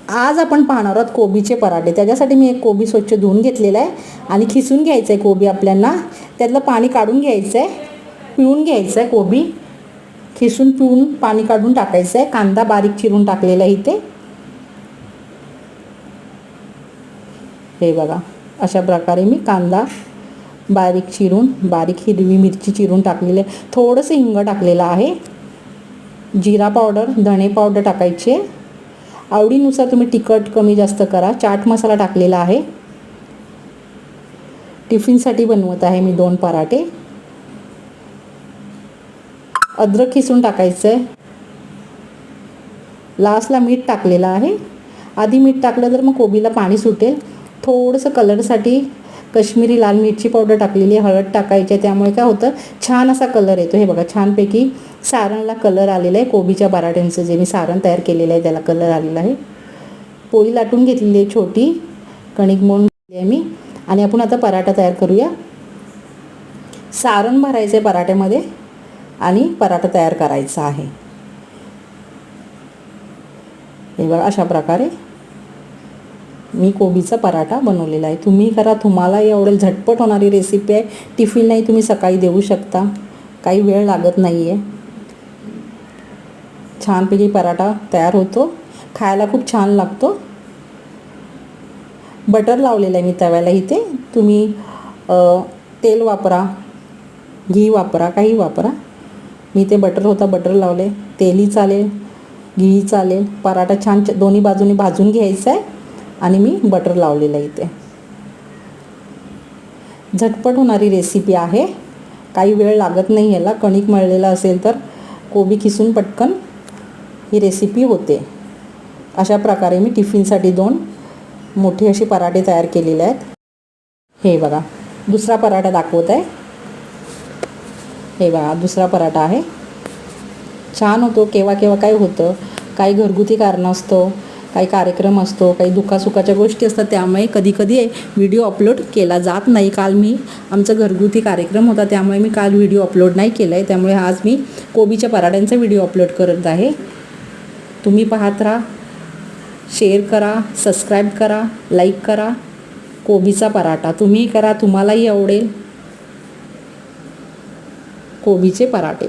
आज आपण पाहणार आहोत कोबीचे पराठे। त्याच्यासाठी मी एक कोबी स्वच्छ धुवून घेतलेला आहे आणि खिसून घ्यायचं आहे कोबी आपल्याला। त्यातलं पाणी काढून घ्यायचं आहे, पिळून घ्यायचं आहे कोबी, खिसून पिळून पाणी काढून टाकायचं आहे। कांदा बारीक चिरून टाकलेला आहे इथे, हे बघा अशा प्रकारे मी कांदा बारीक चिरून, बारीक हिरवी मिरची चिरून टाकलेली आहे। थोडंसं हिंग टाकलेलं आहे, जिरा पावडर, धणे पावडर टाकायचे, आवडीनुसार तुम्ही तिखट कमी जास्त करा। चाट मसाला टाकलेला आहे। टिफिनसाठी बनवत आहे मी 2 पराठे। अद्रक खिसून टाकायचं आहे। लास्टला मीठ टाकलेलं आहे। आधी मीठ टाकलं तर मग कोबीला पाणी सुटेल। थोडंसं कलरसाठी कश्मीरी लाल मिरची पावडर टाकलेली आहे, हळद टाकायची आहे, त्यामुळे काय होतं छान असा कलर येतो। हे बघा छानपैकी सारणला कलर आलेला आहे। कोबीच्या पराठ्यांचं जे मी सारण तयार केलेलं आहे त्याला कलर आलेला आहे। पोळी लाटून घेतलेली आहे, छोटी कणिक मळून घेतली आहे मी, आणि आपण आता पराठा तयार करूया। सारण भरायचं आहे पराठ्यामध्ये आणि पराठा तयार करायचा आहे। हे बघा अशा प्रकारे मी कोबीचा पराठा बनवलेला आहे। तुम्ही करा, तुम्हालाही आवडेल। झटपट होणारी रेसिपी आहे। टिफिनलाही तुम्ही सकाळी देऊ शकता, काही वेळ लागत नाही आहे। छानपैकी पराठा तयार होतो, खायला खूप छान लागतो। बटर लावलेलं आहे मी तव्याला इथे। तुम्ही तेल वापरा, घी वापरा, काही वापरा। मी ते बटर होता, बटर लावले। तेलही चालेल, घी चालेल। पराठा छान दोन्ही बाजूने भाजून घ्यायचा आहे आणि मी बटर लावलेलं आहे इथे। झटपट होणारी रेसिपी आहे, काही वेळ लागत नाही याला। कणिक मळलेला असेल तर कोबी खिसून पटकन ही रेसिपी होते। अशा प्रकारे मी टिफिनसाठी 2 मोठे असे पराठे तयार केलेले आहेत। हे बघा दुसरा पराठा दाखवत आहे। हे बघा दुसरा पराठा आहे, छान होतो। केव्हा केव्हा काय होतं, काही घरगुती कारणं असतो, काही कार्यक्रम असतो, काही दुःखासुखाच्या गोष्टी असतात, त्यामुळे कधीकधी व्हिडिओ अपलोड केला जात नाही। काल मी आमचा घरगुती कार्यक्रम होता, त्यामुळे मी काल व्हिडिओ अपलोड नाही केला आहे, त्यामुळे आज मी कोबीच्या पराठ्यांचा व्हिडिओ अपलोड करत आहे। तुम्ही पाहत राहा, शेअर करा, सबस्क्राईब करा, लाईक करा। कोबीचा पराठा तुम्ही करा, तुम्हालाही आवडेल कोबीचे पराठे।